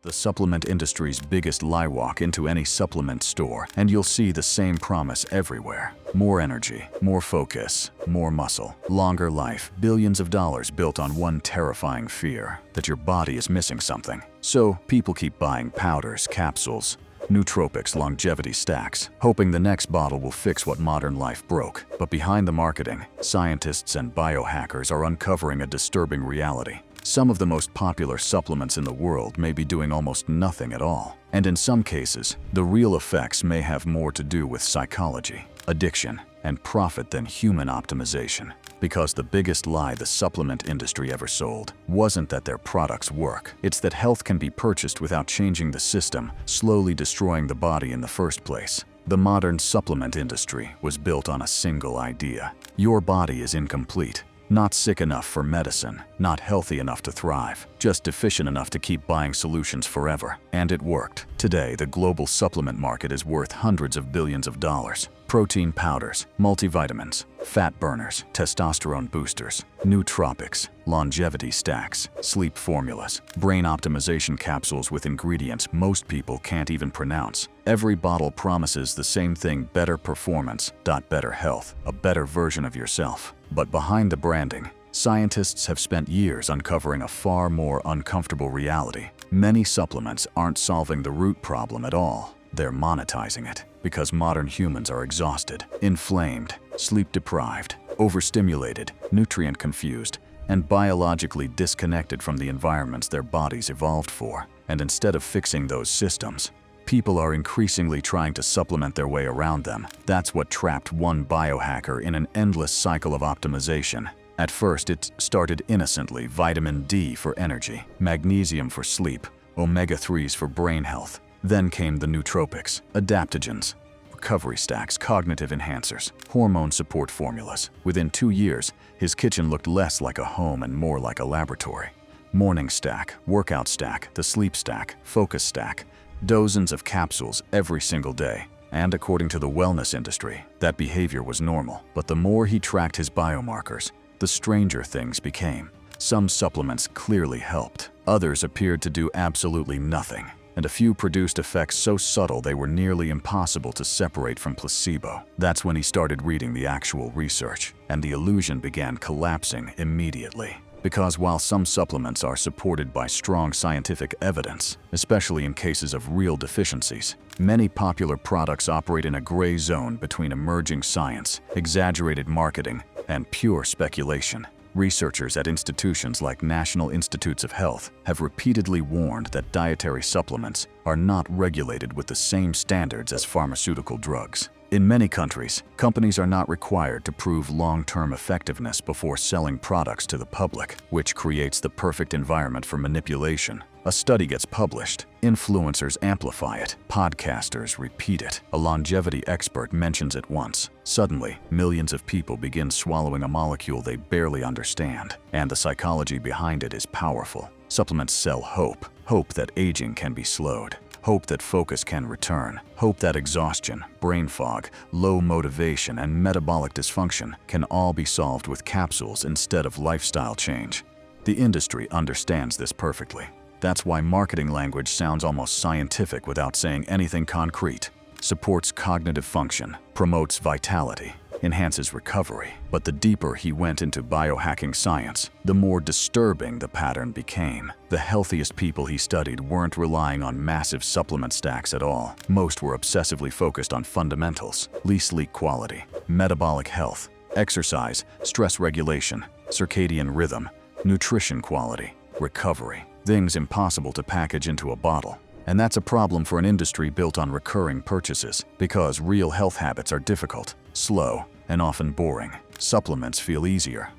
the supplement industry's biggest lie. Walk into any supplement store and you'll see the same promise everywhere. More energy, more focus, more muscle, longer life, billions of dollars built on one terrifying fear that your body is missing something. So people keep buying powders, capsules, nootropics, longevity stacks, hoping the next bottle will fix what modern life broke. But behind the marketing, scientists and biohackers are uncovering a disturbing reality. Some of the most popular supplements in the world may be doing almost nothing at all. And in some cases, the real effects may have more to do with psychology, addiction, and profit than human optimization. Because the biggest lie the supplement industry ever sold wasn't that their products work. It's that health can be purchased without changing the system, slowly destroying the body in the first place. The modern supplement industry was built on a single idea. Your body is incomplete. Not sick enough for medicine, not healthy enough to thrive, just deficient enough to keep buying solutions forever. And it worked. Today, the global supplement market is worth hundreds of billions of dollars. Protein powders, multivitamins, fat burners, testosterone boosters, nootropics, longevity stacks, sleep formulas, brain optimization capsules with ingredients most people can't even pronounce. Every bottle promises the same thing: better performance, better health, a better version of yourself. But behind the branding, scientists have spent years uncovering a far more uncomfortable reality. Many supplements aren't solving the root problem at all. They're monetizing it because modern humans are exhausted, inflamed, sleep-deprived, overstimulated, nutrient-confused, and biologically disconnected from the environments their bodies evolved for. And instead of fixing those systems, people are increasingly trying to supplement their way around them. That's what trapped one biohacker in an endless cycle of optimization. At first, it started innocently: vitamin D for energy, magnesium for sleep, omega-3s for brain health. Then came the nootropics, adaptogens, recovery stacks, cognitive enhancers, hormone support formulas. Within 2 years, his kitchen looked less like a home and more like a laboratory. Morning stack, workout stack, the sleep stack, focus stack, dozens of capsules every single day. And according to the wellness industry, that behavior was normal. But the more he tracked his biomarkers, the stranger things became. Some supplements clearly helped. Others appeared to do absolutely nothing. And a few produced effects so subtle they were nearly impossible to separate from placebo. That's when he started reading the actual research, and the illusion began collapsing immediately. Because while some supplements are supported by strong scientific evidence, especially in cases of real deficiencies, many popular products operate in a gray zone between emerging science, exaggerated marketing, and pure speculation. Researchers at institutions like National Institutes of Health have repeatedly warned that dietary supplements are not regulated with the same standards as pharmaceutical drugs. In many countries, companies are not required to prove long-term effectiveness before selling products to the public, which creates the perfect environment for manipulation. A study gets published, influencers amplify it, podcasters repeat it, a longevity expert mentions it once. Suddenly, millions of people begin swallowing a molecule they barely understand, and the psychology behind it is powerful. Supplements sell hope, hope that aging can be slowed, hope that focus can return, hope that exhaustion, brain fog, low motivation, and metabolic dysfunction can all be solved with capsules instead of lifestyle change. The industry understands this perfectly. That's why marketing language sounds almost scientific without saying anything concrete. Supports cognitive function, promotes vitality, enhances recovery. But the deeper he went into biohacking science, the more disturbing the pattern became. The healthiest people he studied weren't relying on massive supplement stacks at all. Most were obsessively focused on fundamentals: sleep quality, metabolic health, exercise, stress regulation, circadian rhythm, nutrition quality, recovery. Things impossible to package into a bottle. And that's a problem for an industry built on recurring purchases, because real health habits are difficult, slow, and often boring. Supplements feel easier,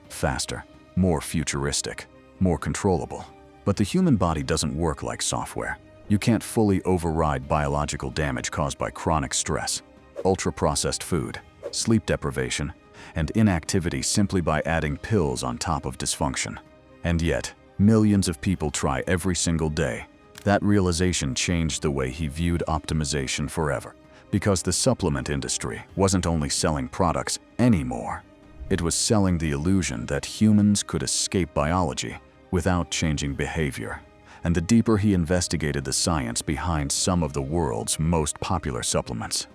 faster, more futuristic, more controllable. But the human body doesn't work like software. You can't fully override biological damage caused by chronic stress, ultra-processed food, sleep deprivation, and inactivity simply by adding pills on top of dysfunction. And yet, millions of people try every single day. That realization changed the way he viewed optimization forever. Because the supplement industry wasn't only selling products anymore. It was selling the illusion that humans could escape biology without changing behavior. and the deeper he investigated the science behind some of the world's most popular supplements,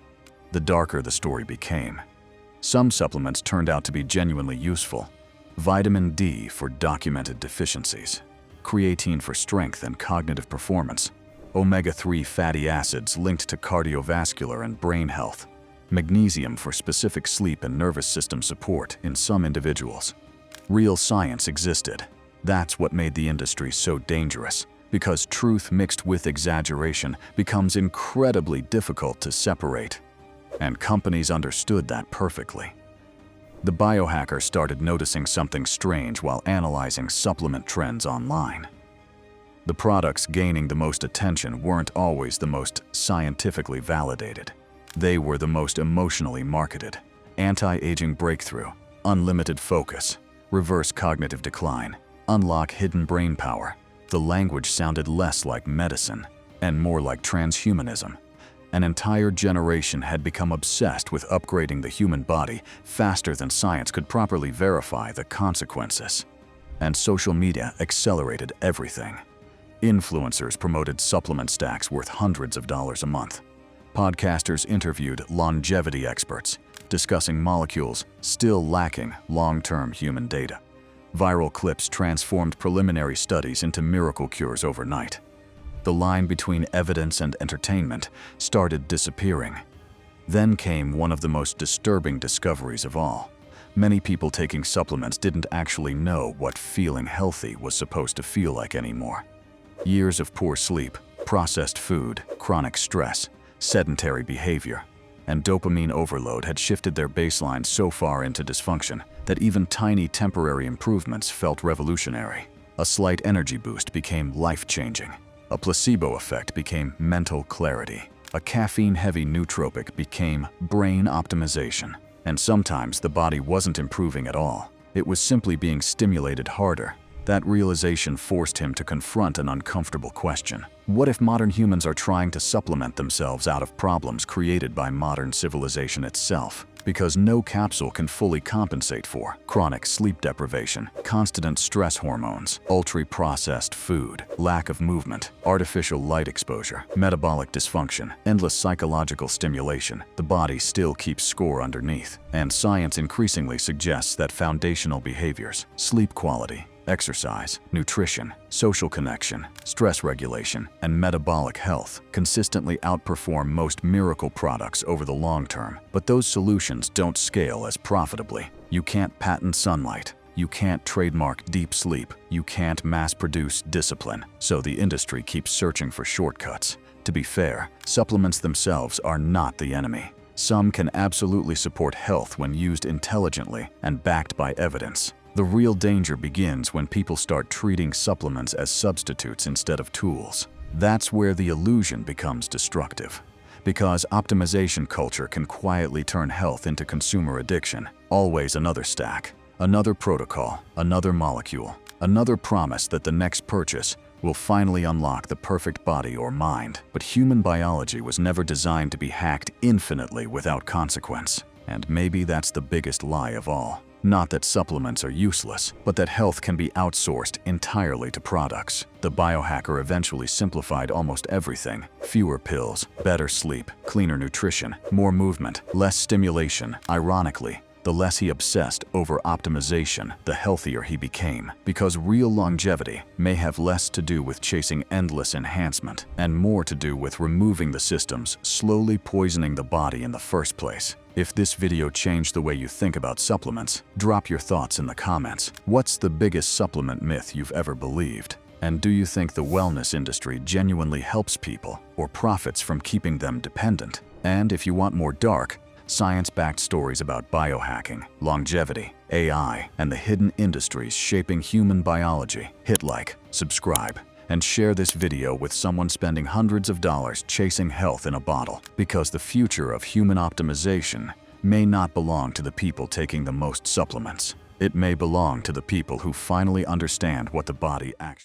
the darker the story became. Some supplements turned out to be genuinely useful. Vitamin D for documented deficiencies, creatine for strength and cognitive performance, omega-3 fatty acids linked to cardiovascular and brain health, magnesium for specific sleep and nervous system support in some individuals. Real science existed. That's what made the industry so dangerous, because truth mixed with exaggeration becomes incredibly difficult to separate. And companies understood that perfectly. The biohacker started noticing something strange while analyzing supplement trends online. The products gaining the most attention weren't always the most scientifically validated. They were the most emotionally marketed. Anti-aging breakthrough, unlimited focus, reverse cognitive decline, unlock hidden brain power. The language sounded less like medicine and more like transhumanism. An entire generation had become obsessed with upgrading the human body faster than science could properly verify the consequences. And social media accelerated everything. Influencers promoted supplement stacks worth hundreds of dollars a month. Podcasters interviewed longevity experts, discussing molecules still lacking long-term human data. Viral clips transformed preliminary studies into miracle cures overnight. The line between evidence and entertainment started disappearing. Then came one of the most disturbing discoveries of all. Many people taking supplements didn't actually know what feeling healthy was supposed to feel like anymore. Years of poor sleep, processed food, chronic stress, sedentary behavior, and dopamine overload had shifted their baseline so far into dysfunction that even tiny temporary improvements felt revolutionary. A slight energy boost became life-changing. A placebo effect became mental clarity. A caffeine-heavy nootropic became brain optimization. And sometimes the body wasn't improving at all. It was simply being stimulated harder. That realization forced him to confront an uncomfortable question. What if modern humans are trying to supplement themselves out of problems created by modern civilization itself? Because no capsule can fully compensate for chronic sleep deprivation, constant stress hormones, ultra-processed food, lack of movement, artificial light exposure, metabolic dysfunction, endless psychological stimulation. The body still keeps score underneath. And science increasingly suggests that foundational behaviors, sleep quality, exercise, nutrition, social connection, stress regulation, and metabolic health consistently outperform most miracle products over the long term. But those solutions don't scale as profitably. You can't patent sunlight. You can't trademark deep sleep. You can't mass-produce discipline. So the industry keeps searching for shortcuts. To be fair, supplements themselves are not the enemy. Some can absolutely support health when used intelligently and backed by evidence. The real danger begins when people start treating supplements as substitutes instead of tools. That's where the illusion becomes destructive. Because optimization culture can quietly turn health into consumer addiction. Always another stack, another protocol, another molecule, another promise that the next purchase will finally unlock the perfect body or mind. But human biology was never designed to be hacked infinitely without consequence. And maybe that's the biggest lie of all. Not that supplements are useless, but that health can be outsourced entirely to products. The biohacker eventually simplified almost everything. Fewer pills, better sleep, cleaner nutrition, more movement, less stimulation. Ironically, the less he obsessed over optimization, the healthier he became. Because real longevity may have less to do with chasing endless enhancement and more to do with removing the systems slowly poisoning the body in the first place. If this video changed the way you think about supplements, drop your thoughts in the comments. What's the biggest supplement myth you've ever believed? And do you think the wellness industry genuinely helps people or profits from keeping them dependent? And if you want more dark, science-backed stories about biohacking, longevity, AI, and the hidden industries shaping human biology, hit like, subscribe, and share this video with someone spending hundreds of dollars chasing health in a bottle. Because the future of human optimization may not belong to the people taking the most supplements. It may belong to the people who finally understand what the body actually